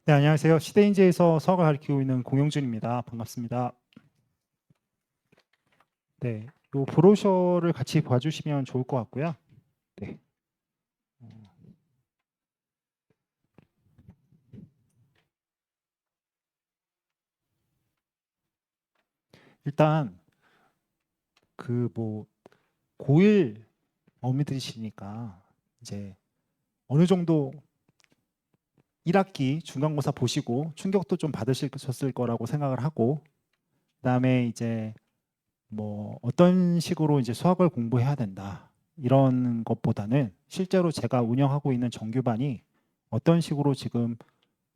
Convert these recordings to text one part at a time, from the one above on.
네, 안녕하세요. 시대인재에서 수학을 가르치고 있는 공영준입니다. 반갑습니다. 네, 요 브로셔를 같이 봐주시면 좋을 것 같고요. 네, 일단 그 뭐 고1 어미들이시니까 이제 어느 정도 1학기 중간고사 보시고 충격도 좀 받으셨을 거라고 생각을 하고, 그다음에 이제 뭐 어떤 식으로 이제 수학을 공부해야 된다 이런 것보다는 실제로 제가 운영하고 있는 정규반이 어떤 식으로 지금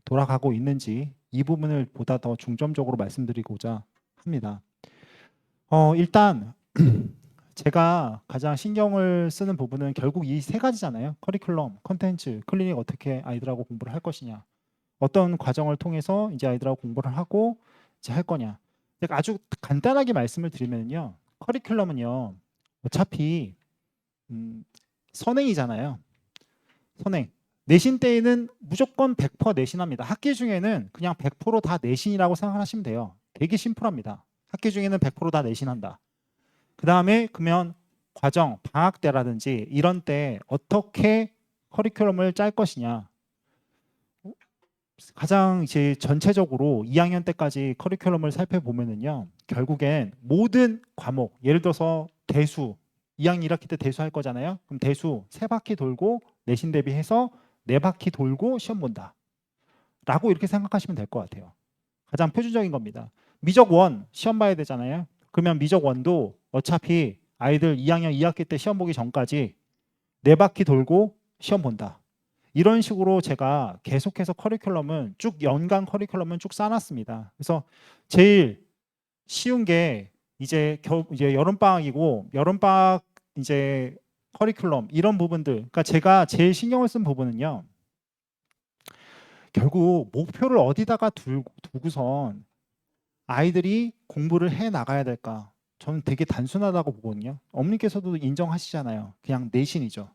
돌아가고 있는지 이 부분을 보다 더 중점적으로 말씀드리고자 합니다. 일단 제가 가장 신경을 쓰는 부분은 결국 이 세 가지잖아요. 커리큘럼, 컨텐츠, 클리닉 어떻게 아이들하고 공부를 할 것이냐. 어떤 과정을 통해서 이제 아이들하고 공부를 하고 이제 할 거냐. 제가 아주 간단하게 말씀을 드리면요. 커리큘럼은요. 어차피 음, 선행이잖아요. 선행. 내신 때에는 무조건 100% 내신합니다. 학기 중에는 그냥 100%다 내신이라고 생각하시면 돼요. 되게 심플합니다. 학기 중에는 100%다 내신한다. 그 다음에 그러면 과정, 방학 때라든지 이런 때 어떻게 커리큘럼을 짤 것이냐. 가장 이제 전체적으로 2학년 때까지 커리큘럼을 살펴보면은요. 결국엔 모든 과목, 예를 들어서 대수, 2학년 1학기 때 대수 할 거잖아요. 그럼 대수 3바퀴 돌고 내신 대비해서 4바퀴 돌고 시험 본다. 라고 이렇게 생각하시면 될 것 같아요. 가장 표준적인 겁니다. 미적 원 시험 봐야 되잖아요. 그러면 미적 원도 어차피 아이들 2학년 2학기 때 시험 보기 전까지 4바퀴 돌고 시험 본다. 이런 식으로 제가 계속해서 커리큘럼은 쭉 연간 커리큘럼은 쭉 쌓아놨습니다. 그래서 제일 쉬운 게 이제 여름 방학이고 여름 방학 이제 커리큘럼 이런 부분들. 그러니까 제가 제일 신경을 쓴 부분은요. 결국 목표를 어디다가 두고선 아이들이 공부를 해 나가야 될까? 저는 되게 단순하다고 보거든요. 어머니께서도 인정하시잖아요. 그냥 내신이죠.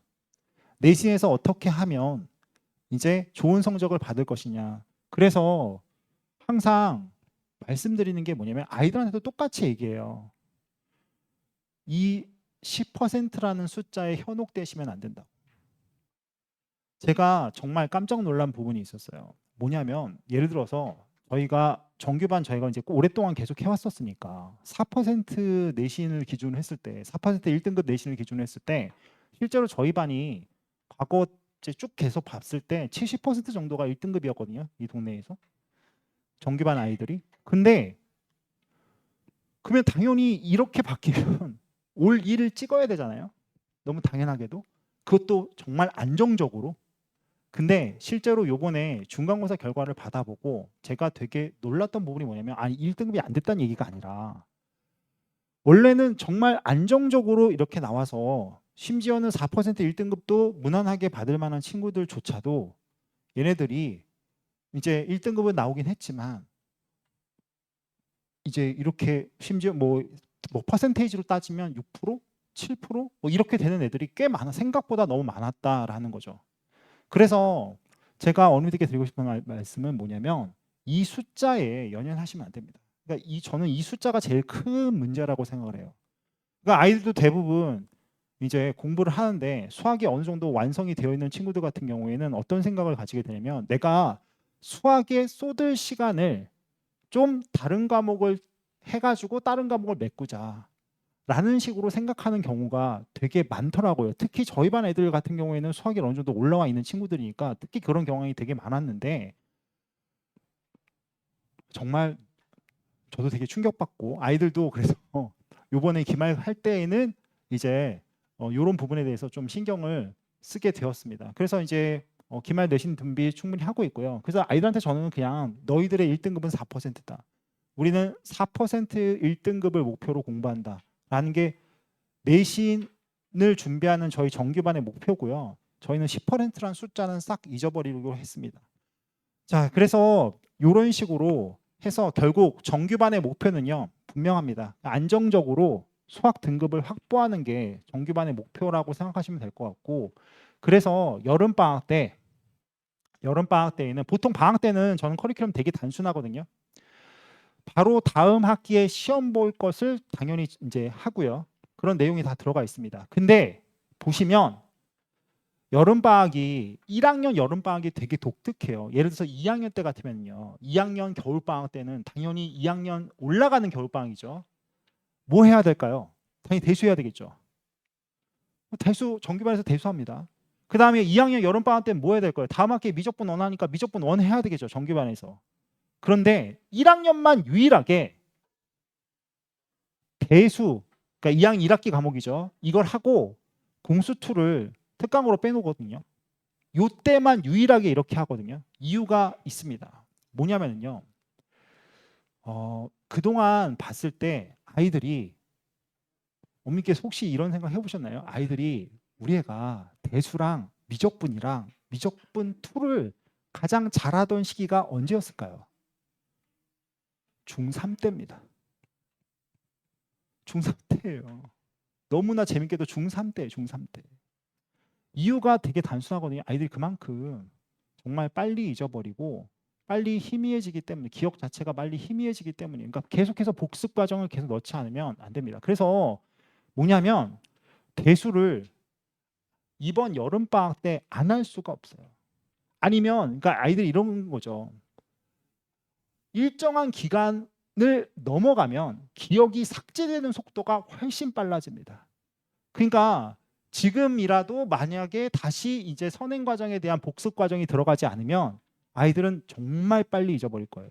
내신에서 어떻게 하면 이제 좋은 성적을 받을 것이냐. 그래서 항상 말씀드리는 게 뭐냐면 아이들한테도 똑같이 얘기해요. 이 10%라는 숫자에 현혹되시면 안 된다. 제가 정말 깜짝 놀란 부분이 있었어요. 뭐냐면 예를 들어서 저희가 이제 오랫동안 계속 해왔었으니까 4% 내신을 기준으로 했을 때 4% 1등급 내신을 기준으로 했을 때 실제로 저희 반이 과거 이제 쭉 계속 봤을 때 70% 정도가 1등급이었거든요. 이 동네에서 정규반 아이들이. 근데 그러면 당연히 이렇게 바뀌면 올 1을 찍어야 되잖아요. 너무 당연하게도. 그것도 정말 안정적으로. 근데 실제로 요번에 중간고사 결과를 받아보고 제가 되게 놀랐던 부분이 뭐냐면 아니 1등급이 안 됐다는 얘기가 아니라 원래는 정말 안정적으로 이렇게 나와서 심지어는 4% 1등급도 무난하게 받을 만한 친구들조차도 얘네들이 이제 1등급은 나오긴 했지만 이제 이렇게 심지어 뭐 퍼센테이지로 따지면 6%, 7%뭐 이렇게 되는 애들이 꽤 많아 생각보다 너무 많았다라는 거죠. 그래서 제가 어머니들께 드리고 싶은 말씀은 뭐냐면 이 숫자에 연연하시면 안 됩니다. 그러니까 저는 이 숫자가 제일 큰 문제라고 생각을 해요. 그러니까 아이들도 대부분 이제 공부를 하는데 수학이 어느 정도 완성이 되어 있는 친구들 같은 경우에는 어떤 생각을 가지게 되냐면 내가 수학에 쏟을 시간을 좀 다른 과목을 해가지고 다른 과목을 메꾸자. 라는 식으로 생각하는 경우가 되게 많더라고요. 특히 저희 반 애들 같은 경우에는 수학이 어느 정도 올라와 있는 친구들이니까 특히 그런 경향이 되게 많았는데 정말 저도 되게 충격받고 아이들도 그래서 요번에 기말 할 때에는 이제 이런 부분에 대해서 좀 신경을 쓰게 되었습니다. 그래서 이제 기말 내신 준비 충분히 하고 있고요. 그래서 아이들한테 저는 그냥 너희들의 1등급은 4%다. 우리는 4% 1등급을 목표로 공부한다. 라는 게 내신을 준비하는 저희 정규반의 목표고요. 저희는 10%라는 숫자는 싹 잊어버리려고 했습니다. 자, 그래서 이런 식으로 해서 결국 정규반의 목표는요. 분명합니다. 안정적으로 수학 등급을 확보하는 게 정규반의 목표라고 생각하시면 될 것 같고 그래서 여름방학 때 여름방학 때에는 보통 방학 때는 저는 커리큘럼 되게 단순하거든요. 바로 다음 학기에 시험 볼 것을 당연히 이제 하고요. 그런 내용이 다 들어가 있습니다. 근데 보시면 여름방학이 1학년 여름방학이 되게 독특해요. 예를 들어서 2학년 때 같으면요. 2학년 겨울방학 때는 당연히 2학년 올라가는 겨울방학이죠. 뭐 해야 될까요? 당연히 대수해야 되겠죠. 대수 정규반에서 대수합니다. 그 다음에 2학년 여름방학 때는 뭐 해야 될까요? 다음 학기에 미적분 원하니까 미적분 원 해야 되겠죠. 정규반에서. 그런데 1학년만 유일하게 대수, 그러니까 2학년 1학기 과목이죠. 이걸 하고 공수2를 특강으로 빼놓거든요. 요때만 유일하게 이렇게 하거든요. 이유가 있습니다. 뭐냐면요. 그동안 봤을 때 아이들이 어머니께서 혹시 이런 생각 해보셨나요? 아이들이 우리 애가 대수랑 미적분이랑 미적분 2를 가장 잘하던 시기가 언제였을까요? 중3 때입니다. 중3 때예요. 너무나 재밌게도 중3 때, 중3 때. 이유가 되게 단순하거든요. 아이들이 그만큼 정말 빨리 잊어버리고 빨리 희미해지기 때문에 기억 자체가 빨리 희미해지기 때문에 그러니까 계속해서 복습 과정을 계속 넣지 않으면 안 됩니다. 그래서 뭐냐면 대수를 이번 여름방학 때 안 할 수가 없어요. 아니면 그러니까 아이들이 이런 거죠. 일정한 기간을 넘어가면 기억이 삭제되는 속도가 훨씬 빨라집니다. 그러니까 지금이라도 만약에 다시 이제 선행 과정에 대한 복습 과정이 들어가지 않으면 아이들은 정말 빨리 잊어버릴 거예요.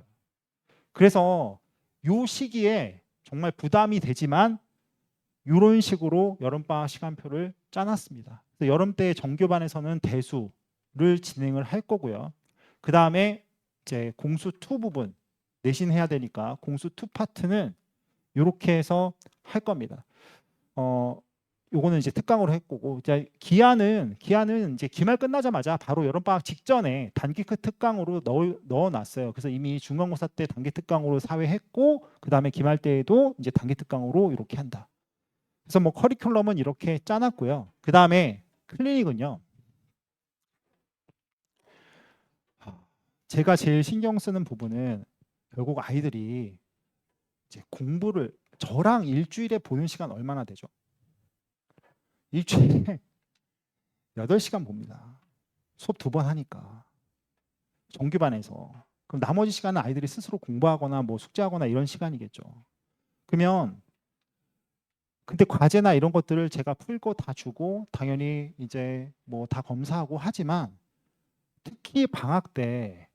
그래서 요 시기에 정말 부담이 되지만 이런 식으로 여름방학 시간표를 짜놨습니다. 그래서 여름 때 정규반에서는 대수를 진행을 할 거고요. 그 다음에 이제 공수2 부분 내신 해야 되니까 공수2 파트는 이렇게 해서 할 겁니다. 요거는 이제 특강으로 했고 이제 기한은 이제 기말 끝나자마자 바로 여름방학 직전에 단기크 특강으로 넣어놨어요. 그래서 이미 중간고사 때 단기 특강으로 사회했고 그 다음에 기말 때에도 이제 단기 특강으로 이렇게 한다. 그래서 뭐 커리큘럼은 이렇게 짜놨고요. 그 다음에 클리닉은요. 제가 제일 신경 쓰는 부분은 결국 아이들이 이제 공부를 저랑 일주일에 보는 시간 얼마나 되죠? 일주일에 8시간 봅니다. 수업 2번 하니까. 정규반에서. 그럼 나머지 시간은 아이들이 스스로 공부하거나 뭐 숙제하거나 이런 시간이겠죠. 그러면 근데 과제나 이런 것들을 제가 풀고 다 주고 당연히 이제 뭐 다 검사하고 하지만 특히 방학 때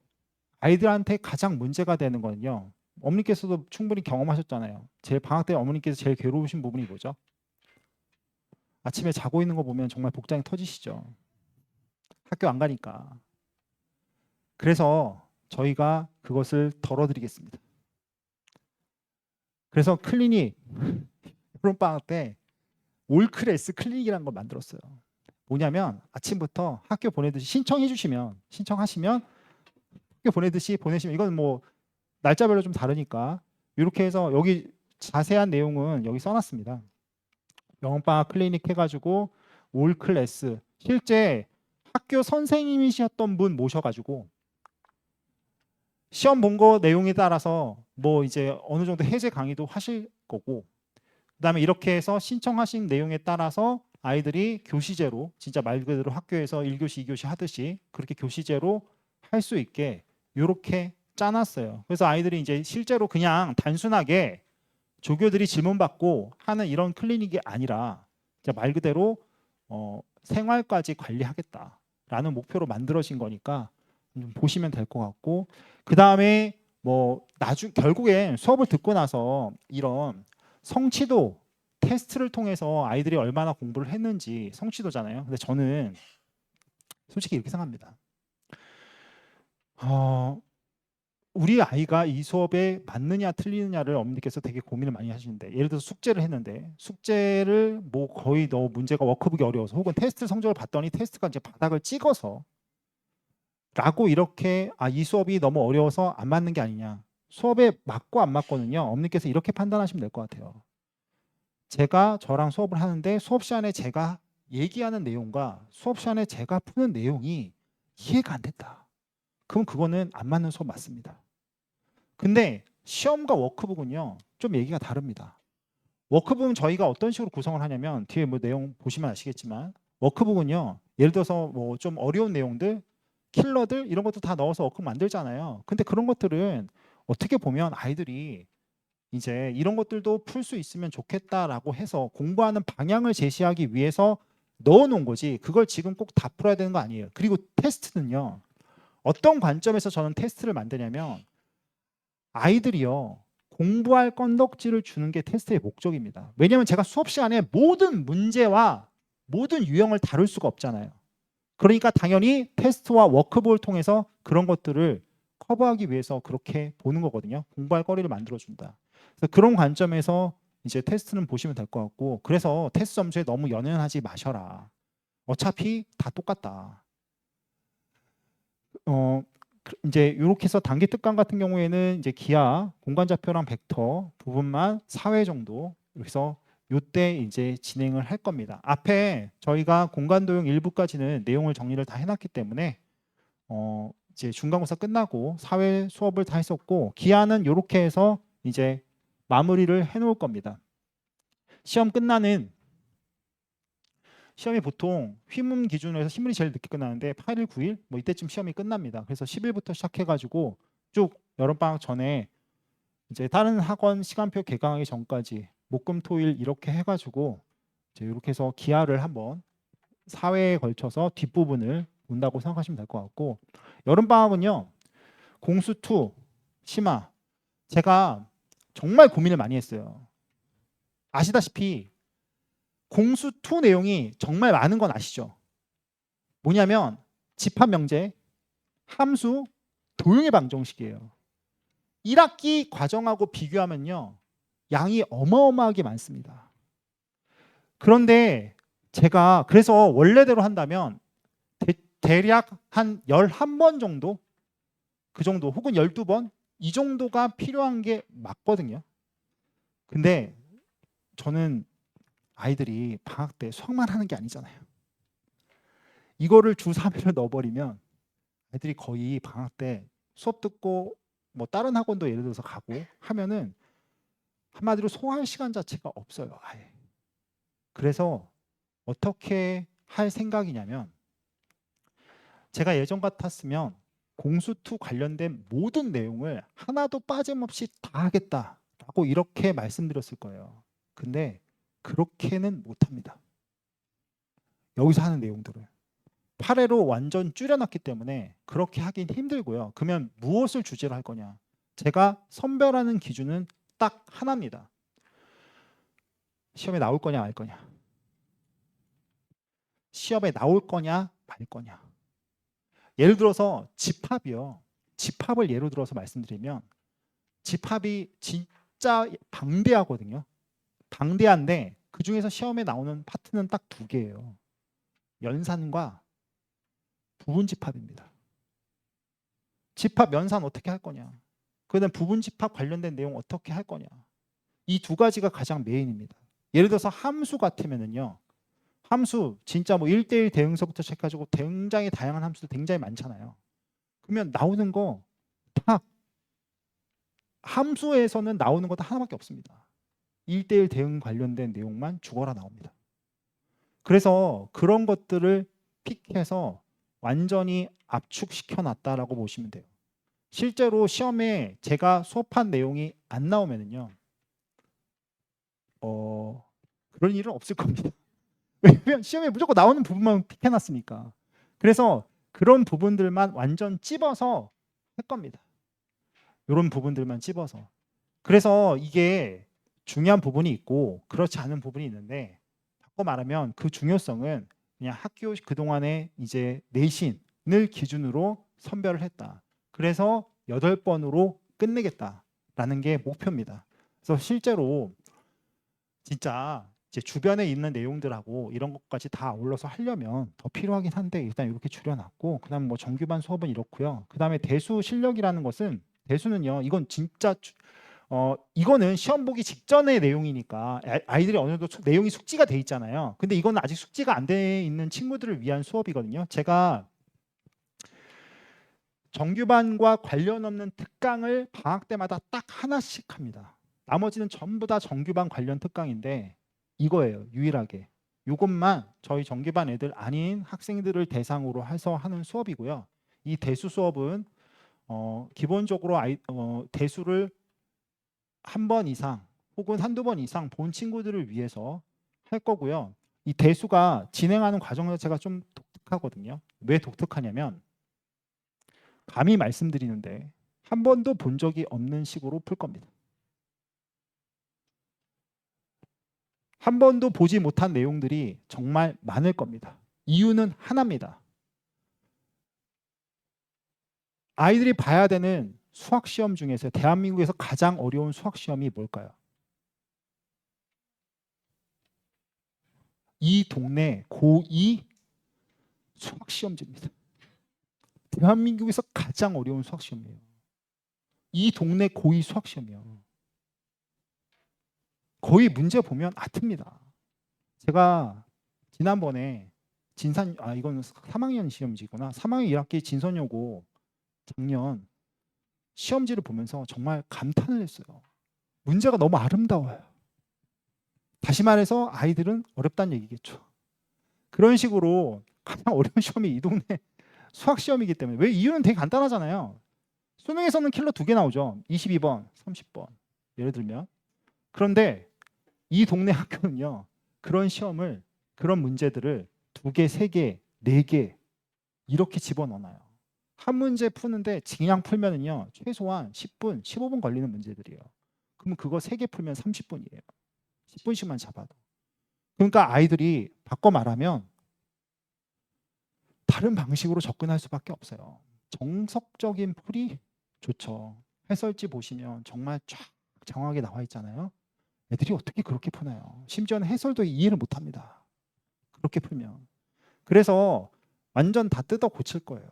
아이들한테 가장 문제가 되는 거는요. 어머니께서도 충분히 경험하셨잖아요. 제일 방학 때 어머니께서 제일 괴로우신 부분이 뭐죠? 아침에 자고 있는 거 보면 정말 복장이 터지시죠. 학교 안 가니까. 그래서 저희가 그것을 덜어드리겠습니다. 그래서 클리닉 여름방학 때 올클래스 클리닉이라는 걸 만들었어요. 뭐냐면 아침부터 학교 보내듯이 신청하시면 학교 보내듯이 보내시면 이건 뭐 날짜별로 좀 다르니까 이렇게 해서 여기 자세한 내용은 여기 써놨습니다. 영어방학 클리닉 해가지고 올 클래스 실제 학교 선생님이셨던 분 모셔가지고 시험 본 거 내용에 따라서 뭐 이제 어느 정도 해제 강의도 하실 거고 그다음에 이렇게 해서 신청하신 내용에 따라서 아이들이 교시제로 진짜 말 그대로 학교에서 1교시, 2교시 하듯이 그렇게 교시제로 할 수 있게 이렇게 짜놨어요. 그래서 아이들이 이제 실제로 그냥 단순하게 조교들이 질문받고 하는 이런 클리닉이 아니라 말 그대로 생활까지 관리하겠다라는 목표로 만들어진 거니까 좀 보시면 될 것 같고 그 다음에 뭐 결국엔 수업을 듣고 나서 이런 성취도 테스트를 통해서 아이들이 얼마나 공부를 했는지 성취도잖아요. 근데 저는 솔직히 이렇게 생각합니다. 우리 아이가 이 수업에 맞느냐 틀리느냐를 어머니께서 되게 고민을 많이 하시는데 예를 들어서 숙제를 했는데 숙제를 뭐 거의 너무 문제가 워크북이 어려워서 혹은 테스트 성적을 봤더니 테스트가 이제 바닥을 찍어서 라고 이렇게 이 수업이 너무 어려워서 안 맞는 게 아니냐 수업에 맞고 안 맞고는요 어머니께서 이렇게 판단하시면 될 것 같아요. 제가 저랑 수업을 하는데 수업 시간에 제가 얘기하는 내용과 수업 시간에 제가 푸는 내용이 이해가 안 된다. 그럼 그거는 안 맞는 수업 맞습니다. 근데 시험과 워크북은요, 좀 얘기가 다릅니다. 워크북은 저희가 어떤 식으로 구성을 하냐면 뒤에 뭐 내용 보시면 아시겠지만 워크북은요, 예를 들어서 뭐 좀 어려운 내용들, 킬러들 이런 것도 다 넣어서 워크북 만들잖아요. 근데 그런 것들은 어떻게 보면 아이들이 이제 이런 것들도 풀 수 있으면 좋겠다라고 해서 공부하는 방향을 제시하기 위해서 넣어놓은 거지, 그걸 지금 꼭 다 풀어야 되는 거 아니에요. 그리고 테스트는요, 어떤 관점에서 저는 테스트를 만드냐면 아이들이요, 공부할 건덕지를 주는 게 테스트의 목적입니다. 왜냐하면 제가 수업 시간에 모든 문제와 모든 유형을 다룰 수가 없잖아요. 그러니까 당연히 테스트와 워크북을 통해서 그런 것들을 커버하기 위해서 그렇게 보는 거거든요. 공부할 거리를 만들어준다. 그래서 그런 관점에서 이제 테스트는 보시면 될 것 같고, 그래서 테스트 점수에 너무 연연하지 마셔라. 어차피 다 똑같다. 이제 이렇게 해서 단기 특강 같은 경우에는 이제 기하, 공간좌표랑 벡터 부분만 4회 정도 이렇게 해서 요때 이제 진행을 할 겁니다. 앞에 저희가 공간도형 일부까지는 내용을 정리를 다 해놨기 때문에 이제 중간고사 끝나고 4회 수업을 다 했었고, 기하는 이렇게 해서 이제 마무리를 해놓을 겁니다. 시험 끝나는 시험이 보통 휘문 기준으로 해서 신문이 제일 늦게 끝나는데 8일, 9일 뭐 이때쯤 시험이 끝납니다. 그래서 10일부터 시작해가지고 쭉 여름방학 전에 이제 다른 학원 시간표 개강하기 전까지 목금 토일 이렇게 해가지고 이제 이렇게 해서 기하를 한번 4회에 걸쳐서 뒷부분을 본다고 생각하시면 될 것 같고, 여름방학은요 공수2 심화 제가 정말 고민을 많이 했어요. 아시다시피 공수2 내용이 정말 많은 건 아시죠? 뭐냐면 집합명제, 함수, 도형의 방정식이에요. 1학기 과정하고 비교하면요, 양이 어마어마하게 많습니다. 그런데 제가 그래서 원래대로 한다면 대략 한 11번 정도, 그 정도 혹은 12번 이 정도가 필요한 게 맞거든요. 근데 저는 아이들이 방학 때 수학만 하는 게 아니잖아요. 이거를 주 3회를 넣어버리면 애들이 거의 방학 때 수업 듣고 뭐 다른 학원도 예를 들어서 가고 하면은 한마디로 소화할 시간 자체가 없어요, 아예. 그래서 어떻게 할 생각이냐면, 제가 예전 같았으면 공수2 관련된 모든 내용을 하나도 빠짐없이 다 하겠다라고 이렇게 말씀드렸을 거예요. 근데 그렇게는 못합니다. 여기서 하는 내용들을 8회로 완전 줄여놨기 때문에 그렇게 하긴 힘들고요. 그러면 무엇을 주제로 할 거냐? 제가 선별하는 기준은 딱 하나입니다. 시험에 나올 거냐 말 거냐. 시험에 나올 거냐 말 거냐. 예를 들어서 집합이요. 집합을 예로 들어서 말씀드리면 집합이 진짜 방대하거든요. 방대한데 그중에서 시험에 나오는 파트는 딱 2개예요. 연산과 부분집합입니다. 집합, 연산 어떻게 할 거냐. 그다음 부분집합 관련된 내용 어떻게 할 거냐. 이 2가지가 가장 메인입니다. 예를 들어서 함수 같으면은요. 함수 진짜 뭐 1대1 대응서부터 시작해가지고 굉장히 다양한 함수도 굉장히 많잖아요. 그러면 나오는 거 다 함수에서는 나오는 거 다 하나밖에 없습니다. 1대1 대응 관련된 내용만 죽어라 나옵니다. 그래서 그런 것들을 픽해서 완전히 압축시켜 놨다라고 보시면 돼요. 실제로 시험에 제가 수업한 내용이 안 나오면은요, 그런 일은 없을 겁니다. 왜냐면 시험에 무조건 나오는 부분만 픽해놨으니까. 그래서 그런 부분들만 완전 찝어서 할 겁니다. 이런 부분들만 찝어서. 그래서 이게 중요한 부분이 있고 그렇지 않은 부분이 있는데, 바꿔 말하면 그 중요성은 그냥 학교 그동안에 이제 내신을 기준으로 선별을 했다. 그래서 8번으로 끝내겠다라는 게 목표입니다. 그래서 실제로 진짜 이제 주변에 있는 내용들하고 이런 것까지 다 어울러서 하려면 더 필요하긴 한데 일단 이렇게 줄여놨고, 그다음 뭐 정규반 수업은 이렇고요. 그다음에 대수 실력이라는 것은, 대수는요, 이건 진짜 이거는 시험 보기 직전의 내용이니까 아이들이 어느 정도 내용이 숙지가 돼 있잖아요. 근데 이건 아직 숙지가 안 돼 있는 친구들을 위한 수업이거든요. 제가 정규반과 관련 없는 특강을 방학 때마다 딱 하나씩 합니다. 나머지는 전부 다 정규반 관련 특강인데 이거예요. 유일하게. 이것만 저희 정규반 애들 아닌 학생들을 대상으로 해서 하는 수업이고요. 이 대수 수업은 기본적으로 대수를 한 번 이상 혹은 한두 번 이상 본 친구들을 위해서 할 거고요. 이 대수가 진행하는 과정 자체가 좀 독특하거든요. 왜 독특하냐면 감히 말씀드리는데 한 번도 본 적이 없는 식으로 풀 겁니다. 한 번도 보지 못한 내용들이 정말 많을 겁니다. 이유는 하나입니다. 아이들이 봐야 되는 수학 시험 중에서 대한민국에서 가장 어려운 수학 시험이 뭘까요? 이 동네 고2 수학 시험지입니다. 대한민국에서 가장 어려운 수학 시험이에요. 이 동네 고2 수학 시험이요. 거의 문제 보면 아픕니다. 제가 지난번에 이건 3학년 시험지구나. 3학년 1학기 진선여고 작년 시험지를 보면서 정말 감탄을 했어요. 문제가 너무 아름다워요. 다시 말해서 아이들은 어렵다는 얘기겠죠. 그런 식으로 가장 어려운 시험이 이 동네 수학 시험이기 때문에. 왜? 이유는 되게 간단하잖아요. 수능에서는 킬러 2개 나오죠. 22번, 30번 예를 들면. 그런데 이 동네 학교는요. 그런 시험을, 그런 문제들을 2개, 3개, 4개 이렇게 집어넣어요. 한 문제 푸는데 그냥 풀면은요. 최소한 10분, 15분 걸리는 문제들이에요. 그러면 그거 3개 풀면 30분이에요. 10분씩만 잡아도. 그러니까 아이들이 바꿔 말하면 다른 방식으로 접근할 수밖에 없어요. 정석적인 풀이 좋죠. 해설지 보시면 정말 쫙 정확하게 나와 있잖아요. 애들이 어떻게 그렇게 푸나요? 심지어는 해설도 이해를 못합니다. 그렇게 풀면. 그래서 완전 다 뜯어 고칠 거예요.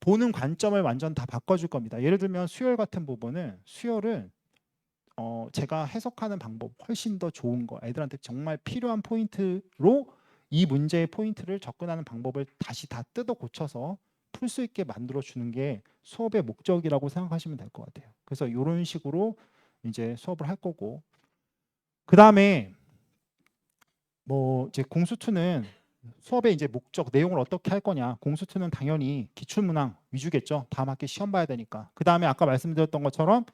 보는 관점을 완전 다 바꿔줄 겁니다. 예를 들면 수열 같은 부분은 수열은 제가 해석하는 방법 훨씬 더 좋은 거, 애들한테 정말 필요한 포인트로 이 문제의 포인트를 접근하는 방법을 다시 다 뜯어 고쳐서 풀 수 있게 만들어 주는 게 수업의 목적이라고 생각하시면 될 것 같아요. 그래서 이런 식으로 이제 수업을 할 거고, 그 다음에 뭐 이제 공수2는 수업의 이제 목적 내용을 어떻게 할 거냐. 공수2는 당연히 기출문항 위주겠죠. 다음 학기 시험 봐야 되니까. 그 다음에 아까 말씀드렸던 것처럼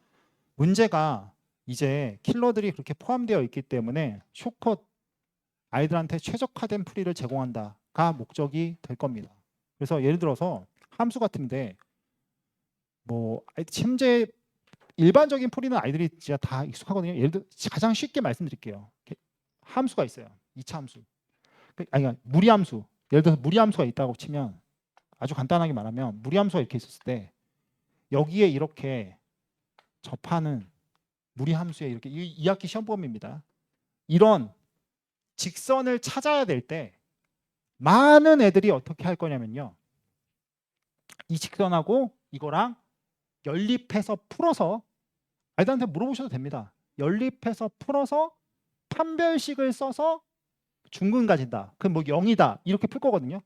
문제가 이제 킬러들이 그렇게 포함되어 있기 때문에 쇼컷 아이들한테 최적화된 풀이를 제공한다가 목적이 될 겁니다. 그래서 예를 들어서 함수 같은데 뭐 현재 일반적인 풀이는 아이들이 진짜 다 익숙하거든요. 예를 들어 가장 쉽게 말씀드릴게요. 함수가 있어요. 2차 함수. 그러니까 무리함수. 예를 들어서 무리함수가 있다고 치면 아주 간단하게 말하면 무리함수가 이렇게 있었을 때 여기에 이렇게 접하는 무리함수에 이렇게 2학기 시험범위입니다. 이런 직선을 찾아야 될 때 많은 애들이 어떻게 할 거냐면요. 이 직선하고 이거랑 연립해서 풀어서 아이들한테 물어보셔도 됩니다. 연립해서 풀어서 판별식을 써서 중근 가진다. 그럼 뭐 0이다. 이렇게 풀 거거든요.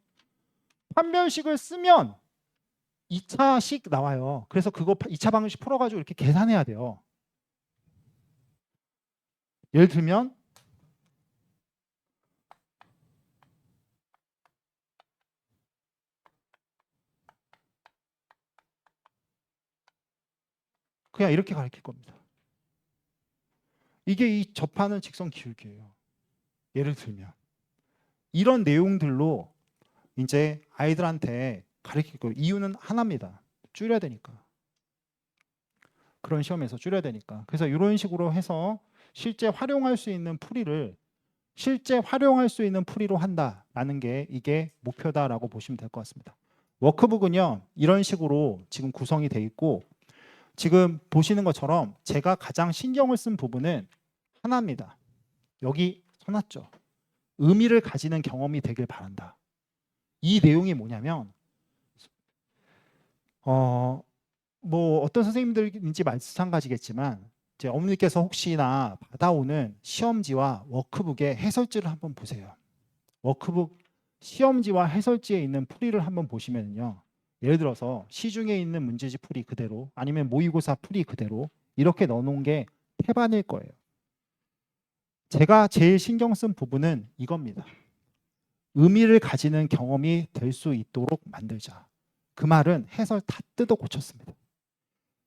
판별식을 쓰면 2차식 나와요. 그래서 그거 2차 방정식 풀어가지고 이렇게 계산해야 돼요. 예를 들면 그냥 이렇게 가르칠 겁니다. 이게 이 접하는 직선 기울기예요. 예를 들면 이런 내용들로 이제 아이들한테 가르칠 거예요. 이유는 하나입니다. 줄여야 되니까. 그런 시험에서 줄여야 되니까. 그래서 이런 식으로 해서 실제 활용할 수 있는 풀이를 한다라는 게 이게 목표다라고 보시면 될 것 같습니다. 워크북은요. 이런 식으로 지금 구성이 돼 있고 지금 보시는 것처럼 제가 가장 신경을 쓴 부분은 하나입니다. 여기 써놨죠. 의미를 가지는 경험이 되길 바란다. 이 내용이 뭐냐면 뭐 어떤 선생님들인지 마찬가지겠지만 이제 어머니께서 혹시나 받아오는 시험지와 워크북의 해설지를 한번 보세요. 워크북 시험지와 해설지에 있는 풀이를 한번 보시면요. 예를 들어서 시중에 있는 문제집 풀이 그대로 아니면 모의고사 풀이 그대로 이렇게 넣어놓은 게 태반일 거예요. 제가 제일 신경 쓴 부분은 이겁니다. 의미를 가지는 경험이 될 수 있도록 만들자. 그 말은 해설 다 뜯어 고쳤습니다.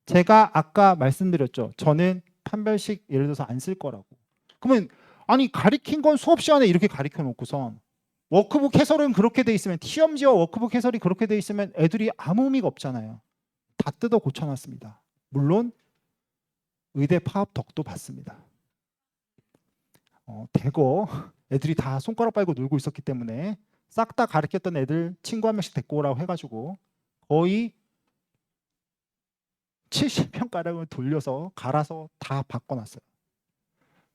제가 아까 말씀드렸죠. 저는 판별식 예를 들어서 안 쓸 거라고. 그러면 아니 가리킨 건 수업 시간에 이렇게 가리켜 놓고선 워크북 해설은 그렇게 돼 있으면 시험지와 워크북 해설이 그렇게 돼 있으면 애들이 아무 의미가 없잖아요. 다 뜯어 고쳐놨습니다. 물론 의대 파업 덕도 받습니다. 대거 애들이 다 손가락 빨고 놀고 있었기 때문에 싹 다 가르쳤던 애들 친구 한 명씩 데리고 오라고 해가지고 거의 70편가량을 돌려서 갈아서 다 바꿔놨어요.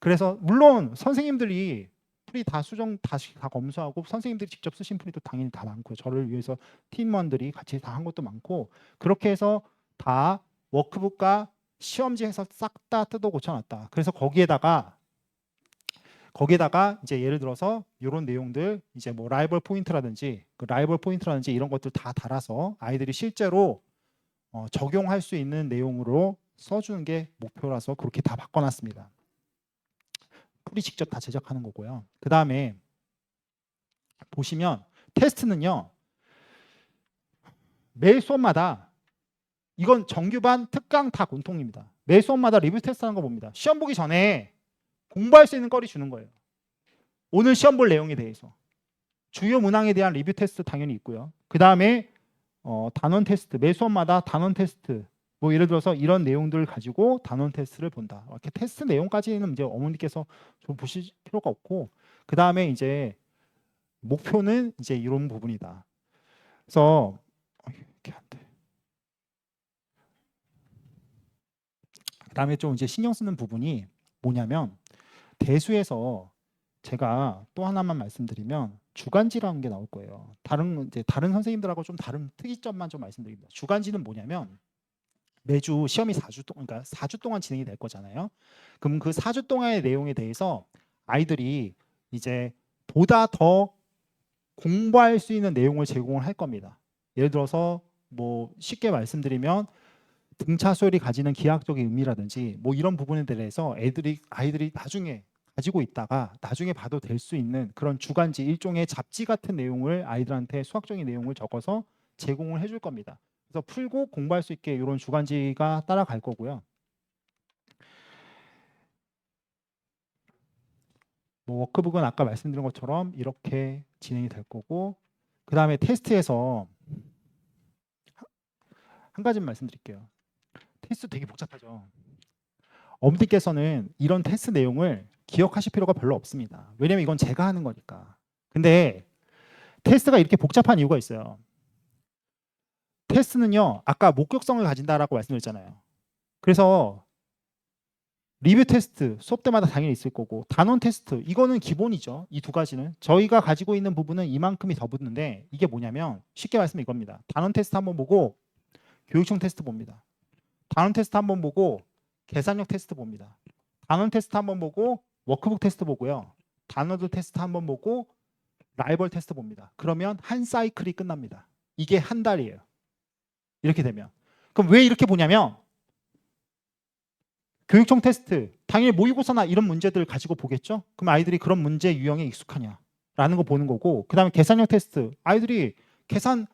그래서 물론 선생님들이 풀이 다 수정 다시 다 검수하고 선생님들이 직접 쓰신 풀이도 당연히 다 많고요. 저를 위해서 팀원들이 같이 다 한 것도 많고 그렇게 해서 다 워크북과 시험지에서 싹 다 뜯어 고쳐놨다. 그래서 거기에다가 이제 예를 들어서 이런 내용들 이제 뭐 라이벌 포인트라든지 이런 것들 다 달아서 아이들이 실제로 적용할 수 있는 내용으로 써주는 게 목표라서 그렇게 다 바꿔놨습니다. 풀이 직접 다 제작하는 거고요. 그 다음에 보시면 테스트는요. 매 수업마다 이건 정규반, 특강 다 공통입니다. 매 수업마다 리뷰 테스트하는 거 봅니다. 시험 보기 전에 공부할 수 있는 거리 주는 거예요. 오늘 시험 볼 내용에 대해서. 주요 문항에 대한 리뷰 테스트 당연히 있고요. 그 다음에 단원 테스트, 매 수업마다 단원 테스트 뭐 예를 들어서 이런 내용들을 가지고 단원 테스트를 본다. 이렇게 테스트 내용까지는 이제 어머니께서 좀 보실 필요가 없고 그 다음에 이제 목표는 이제 이런 부분이다. 그래서 이렇게 안 돼. 그 다음에 좀 이제 신경 쓰는 부분이 뭐냐면 대수에서 제가 또 하나만 말씀드리면 주간지라는 게 나올 거예요. 다른 선생님들하고 좀 다른 특이점만 좀 말씀드립니다. 주간지는 뭐냐면 매주 시험이 4주 동안 그러니까 4주 동안 진행이 될 거잖아요. 그럼 그 4주 동안의 내용에 대해서 아이들이 이제 보다 더 공부할 수 있는 내용을 제공을 할 겁니다. 예를 들어서 뭐 쉽게 말씀드리면 등차 수열이 가지는 기하학적인 의미라든지 뭐 이런 부분에 대해서 아이들이 나중에 가지고 있다가 나중에 봐도 될 수 있는 그런 주간지 일종의 잡지 같은 내용을 아이들한테 수학적인 내용을 적어서 제공을 해줄 겁니다. 그래서 풀고 공부할 수 있게 이런 주간지가 따라갈 거고요. 뭐 워크북은 아까 말씀드린 것처럼 이렇게 진행이 될 거고 그 다음에 테스트에서 한 가지 말씀드릴게요. 테스트 되게 복잡하죠. 어머니께서는 이런 테스트 내용을 기억하실 필요가 별로 없습니다. 왜냐면 이건 제가 하는 거니까. 근데 테스트가 이렇게 복잡한 이유가 있어요. 테스트는요. 아까 목격성을 가진다라고 말씀드렸잖아요. 그래서 리뷰 테스트 수업 때마다 당연히 있을 거고 단원 테스트 이거는 기본이죠. 이 두 가지는 저희가 가지고 있는 부분은 이만큼이 더 붙는데 이게 뭐냐면 쉽게 말씀은 이겁니다. 단원 테스트 한번 보고 교육청 테스트 봅니다. 단원 테스트 한번 보고 계산력 테스트 봅니다. 단원 테스트 한번 보고 워크북 테스트 보고요. 단어들 테스트 한번 보고 라이벌 테스트 봅니다. 그러면 한 사이클이 끝납니다. 이게 한 달이에요. 이렇게 되면. 그럼 왜 이렇게 보냐면 교육청 테스트 당연히 모의고사나 이런 문제들을 가지고 보겠죠. 그럼 아이들이 그런 문제 유형에 익숙하냐라는 거 보는 거고 그 다음에 계산력 테스트 아이들이 계산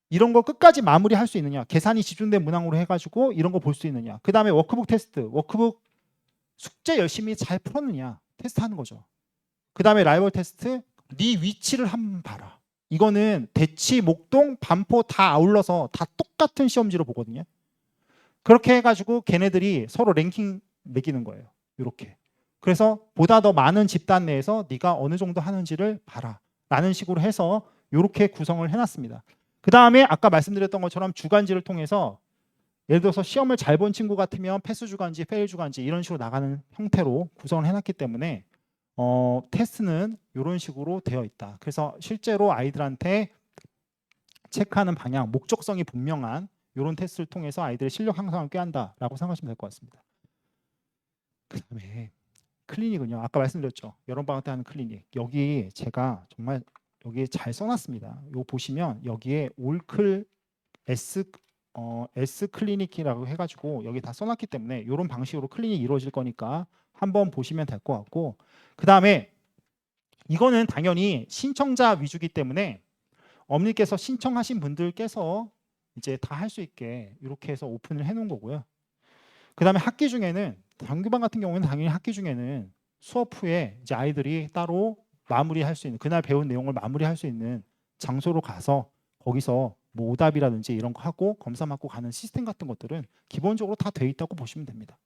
이런 거 끝까지 마무리할 수 있느냐 계산이 집중된 문항으로 해가지고 이런 거 볼 수 있느냐 그 다음에 워크북 테스트 워크북 숙제 열심히 잘 풀었느냐 테스트하는 거죠. 그 다음에 라이벌 테스트 네 위치를 한번 봐라. 이거는 대치, 목동, 반포 다 아울러서 다 똑같은 시험지로 보거든요. 그렇게 해가지고 걔네들이 서로 랭킹 매기는 거예요. 이렇게. 그래서 보다 더 많은 집단 내에서 네가 어느 정도 하는지를 봐라. 라는 식으로 해서 이렇게 구성을 해놨습니다. 그 다음에 아까 말씀드렸던 것처럼 주간지를 통해서 예를 들어서 시험을 잘 본 친구 같으면 패스 주간지, 페일 주간지 이런 식으로 나가는 형태로 구성을 해놨기 때문에 테스트는 이런 식으로 되어 있다. 그래서 실제로 아이들한테 체크하는 방향, 목적성이 분명한 이런 테스트를 통해서 아이들의 실력 향상을 꾀한다라고 생각하시면 될 것 같습니다. 그 다음에 클리닉은요. 아까 말씀드렸죠. 여름방학 때 하는 클리닉. 여기 제가 정말 여기에 잘 써놨습니다. 이거 보시면 여기에 올클 S 클리닉이라고 해가지고 여기 다 써놨기 때문에 이런 방식으로 클리닉이 이루어질 거니까 한번 보시면 될 것 같고, 그 다음에 이거는 당연히 신청자 위주기 때문에 어머니께서 신청하신 분들께서 이제 다 할 수 있게 이렇게 해서 오픈을 해놓은 거고요. 그 다음에 학기 중에는 정규반 같은 경우는 당연히 학기 중에는 수업 후에 이제 아이들이 따로 마무리할 수 있는, 그날 배운 내용을 마무리할 수 있는 장소로 가서 거기서 뭐 오답이라든지 이런 거 하고 검사 받고 가는 시스템 같은 것들은 기본적으로 다 돼 있다고 보시면 됩니다.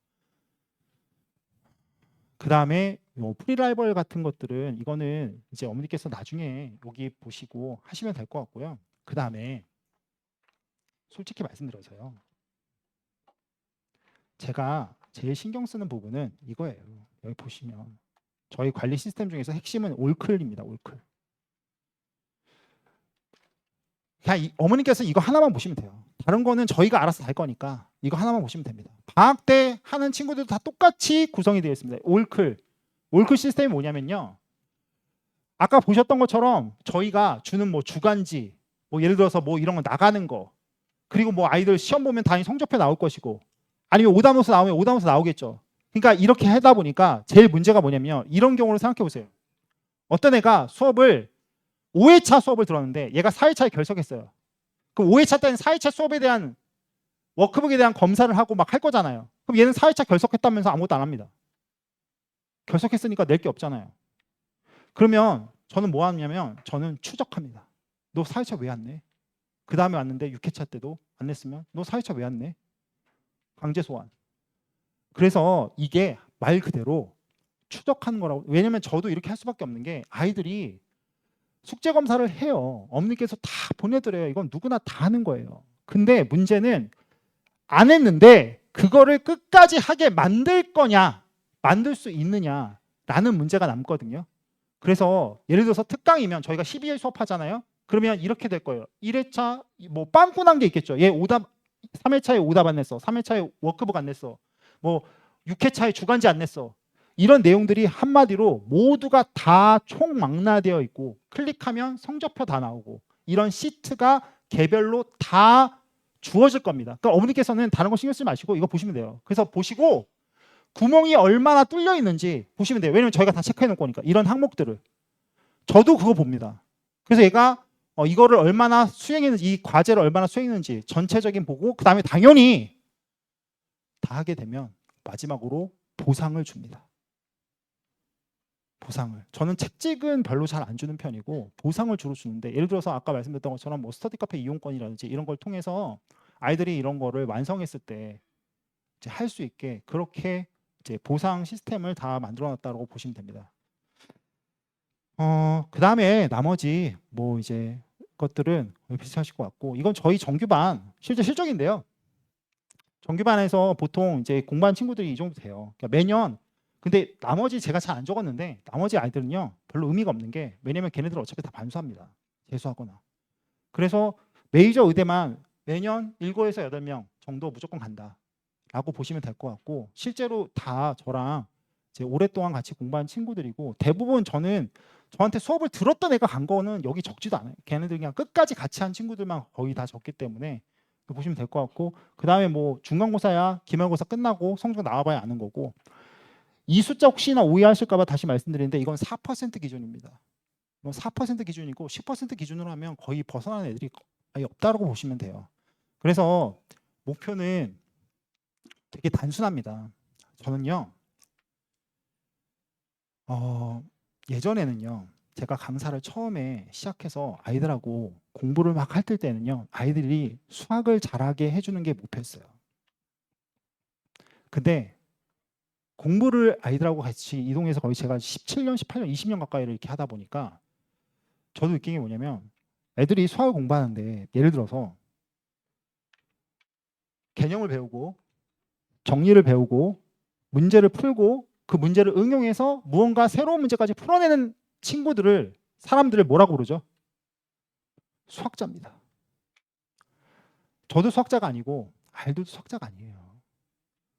그 다음에 프리라이벌 같은 것들은 이거는 이제 어머니께서 나중에 여기 보시고 하시면 될 것 같고요. 그 다음에 솔직히 말씀드려서요, 제가 제일 신경 쓰는 부분은 이거예요. 여기 보시면 저희 관리 시스템 중에서 핵심은 올클입니다. 올클. 그냥 어머니께서 이거 하나만 보시면 돼요. 다른 거는 저희가 알아서 할 거니까 이거 하나만 보시면 됩니다. 방학 때 하는 친구들도 다 똑같이 구성이 되어 있습니다. 올클. 올클 시스템이 뭐냐면요, 아까 보셨던 것처럼 저희가 주는 뭐 주간지, 뭐 예를 들어서 뭐 이런 거 나가는 거, 그리고 뭐 아이들 시험 보면 당연히 성적표 나올 것이고, 아니면 오답노트 나오면 오답노트 나오겠죠. 그러니까 이렇게 하다 보니까 제일 문제가 뭐냐면 이런 경우를 생각해 보세요. 어떤 애가 수업을 5회차 수업을 들었는데 얘가 4회차에 결석했어요. 그럼 5회차 때는 4회차 수업에 대한 워크북에 대한 검사를 하고 막 할 거잖아요. 그럼 얘는 4회차 결석했다면서 아무것도 안 합니다. 결석했으니까 낼 게 없잖아요. 그러면 저는 뭐 하냐면 저는 추적합니다. 너 4회차 왜 안 내? 그 다음에 왔는데 6회차 때도 안 냈으면 너 4회차 왜 안 내? 강제 소환. 그래서 이게 말 그대로 추적하는 거라고. 왜냐면 저도 이렇게 할 수밖에 없는 게 아이들이 숙제 검사를 해요. 어머니께서 다 보내드려요. 이건 누구나 다 하는 거예요. 근데 문제는 안 했는데 그거를 끝까지 하게 만들 거냐, 만들 수 있느냐라는 문제가 남거든요. 그래서 예를 들어서 특강이면 저희가 12일 수업하잖아요. 그러면 이렇게 될 거예요. 1회차 뭐 빵꾸 난 게 있겠죠. 얘 오답 3회차에 오답 안 냈어. 3회차에 워크북 안 냈어. 뭐 6회차에 주간지 안 냈어. 이런 내용들이 한마디로 모두가 다 총망라되어 있고 클릭하면 성적표 다 나오고 이런 시트가 개별로 다 주어질 겁니다. 그러니까 어머니께서는 다른 거 신경 쓰지 마시고 이거 보시면 돼요. 그래서 보시고 구멍이 얼마나 뚫려 있는지 보시면 돼요. 왜냐면 저희가 다 체크해 놓을 거니까 이런 항목들을. 저도 그거 봅니다. 그래서 얘가 이거를 얼마나 수행했는지, 이 과제를 얼마나 수행했는지 전체적인 보고, 그 다음에 당연히 다 하게 되면 마지막으로 보상을 줍니다. 보상을. 저는 책찍은 별로 잘 안 주는 편이고 보상을 주로 주는데, 예를 들어서 아까 말씀드렸던 것처럼 뭐 스터디 카페 이용권이라든지 이런 걸 통해서 아이들이 이런 거를 완성했을 때 이제 할 수 있게 그렇게 이제 보상 시스템을 다 만들어놨다고 보시면 됩니다. 그 다음에 나머지 뭐 이제 것들은 비슷하실 것 같고, 이건 저희 정규반 실제 실적인데요. 정규반에서 보통 이제 공부하는 친구들이 이 정도 돼요. 그러니까 매년. 근데 나머지 제가 잘 안 적었는데 나머지 아이들은요 별로 의미가 없는 게, 왜냐면 걔네들 어차피 다 반수합니다. 재수하거나. 그래서 메이저 의대만 매년 7에서 8명 정도 무조건 간다 라고 보시면 될 것 같고, 실제로 다 저랑 이제 오랫동안 같이 공부한 친구들이고, 대부분 저한테 수업을 들었던 애가 간 거는 여기 적지도 않아요. 걔네들 그냥 끝까지 같이 한 친구들만 거의 다 적기 때문에 보시면 될 것 같고, 그 다음에 뭐 중간고사야 기말고사 끝나고 성적 나와봐야 아는 거고, 이 숫자 혹시나 오해하실까 봐 다시 말씀드리는데 이건 4% 기준입니다. 이건 4% 기준이고 10% 기준으로 하면 거의 벗어나는 애들이 아예 없다고 보시면 돼요. 그래서 목표는 되게 단순합니다. 저는요 예전에는요 제가 강사를 처음에 시작해서 아이들하고 공부를 막 할 때는요 아이들이 수학을 잘하게 해주는 게 목표였어요. 근데 공부를 아이들하고 같이 이동해서 거의 제가 17년, 18년, 20년 가까이를 이렇게 하다 보니까 저도 느낀 게 뭐냐면, 애들이 수학을 공부하는데 예를 들어서 개념을 배우고 정리를 배우고 문제를 풀고 그 문제를 응용해서 무언가 새로운 문제까지 풀어내는 사람들을 뭐라고 부르죠? 수학자입니다. 저도 수학자가 아니고 아이들도 수학자가 아니에요.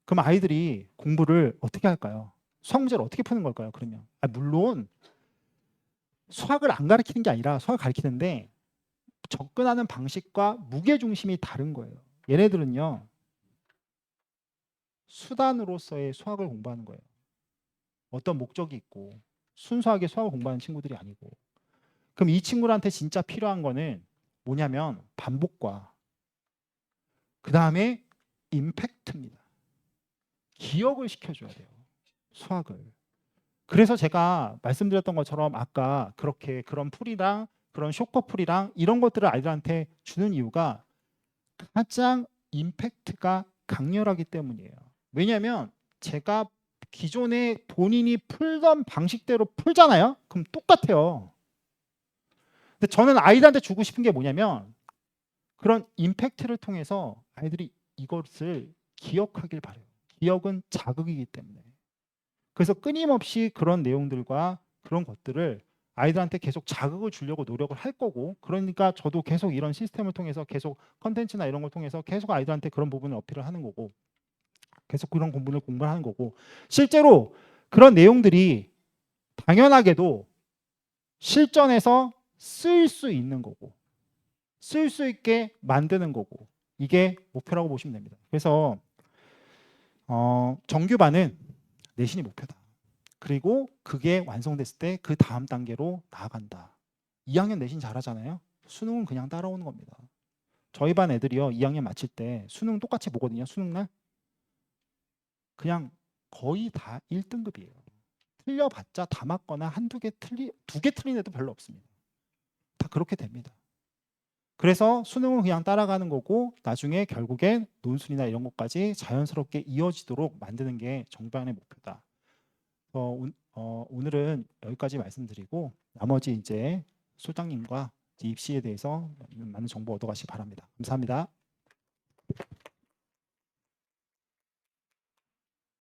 그럼 아이들이 공부를 어떻게 할까요? 수학 문제를 어떻게 푸는 걸까요? 그러면 물론 수학을 안 가르치는 게 아니라 수학을 가르치는데 접근하는 방식과 무게 중심이 다른 거예요. 얘네들은요. 수단으로서의 수학을 공부하는 거예요. 어떤 목적이 있고 순수하게 수학을 공부하는 친구들이 아니고. 그럼 이 친구들한테 진짜 필요한 거는 뭐냐면 반복과 그 다음에 임팩트입니다. 기억을 시켜줘야 돼요. 수학을. 그래서 제가 말씀드렸던 것처럼 아까 그렇게 그런 풀이랑 그런 쇼커풀이랑 이런 것들을 아이들한테 주는 이유가 가장 임팩트가 강렬하기 때문이에요. 왜냐하면 제가 기존에 본인이 풀던 방식대로 풀잖아요. 그럼 똑같아요. 근데 저는 아이들한테 주고 싶은 게 뭐냐면 그런 임팩트를 통해서 아이들이 이것을 기억하길 바래요. 기억은 자극이기 때문에. 그래서 끊임없이 그런 내용들과 그런 것들을 아이들한테 계속 자극을 주려고 노력을 할 거고, 그러니까 저도 계속 이런 시스템을 통해서 계속 컨텐츠나 이런 걸 통해서 계속 아이들한테 그런 부분을 어필을 하는 거고, 계속 그런 부분을 공부를 하는 거고, 실제로 그런 내용들이 당연하게도 실전에서 쓰일 수 있는 거고 쓸 수 있게 만드는 거고, 이게 목표라고 보시면 됩니다. 그래서 정규반은 내신이 목표다. 그리고 그게 완성됐을 때 그 다음 단계로 나아간다. 2학년 내신 잘하잖아요. 수능은 그냥 따라오는 겁니다. 저희 반 애들이요 2학년 마칠 때 수능 똑같이 보거든요. 수능날 그냥 거의 다 1등급이에요. 틀려봤자 다 맞거나 두 개 틀린 애도 별로 없습니다. 다 그렇게 됩니다. 그래서 수능은 그냥 따라가는 거고 나중에 결국엔 논술이나 이런 것까지 자연스럽게 이어지도록 만드는 게 정반의 목표다. 오늘은 여기까지 말씀드리고 나머지 이제 소장님과 입시에 대해서 많은 정보 얻어가시기 바랍니다. 감사합니다.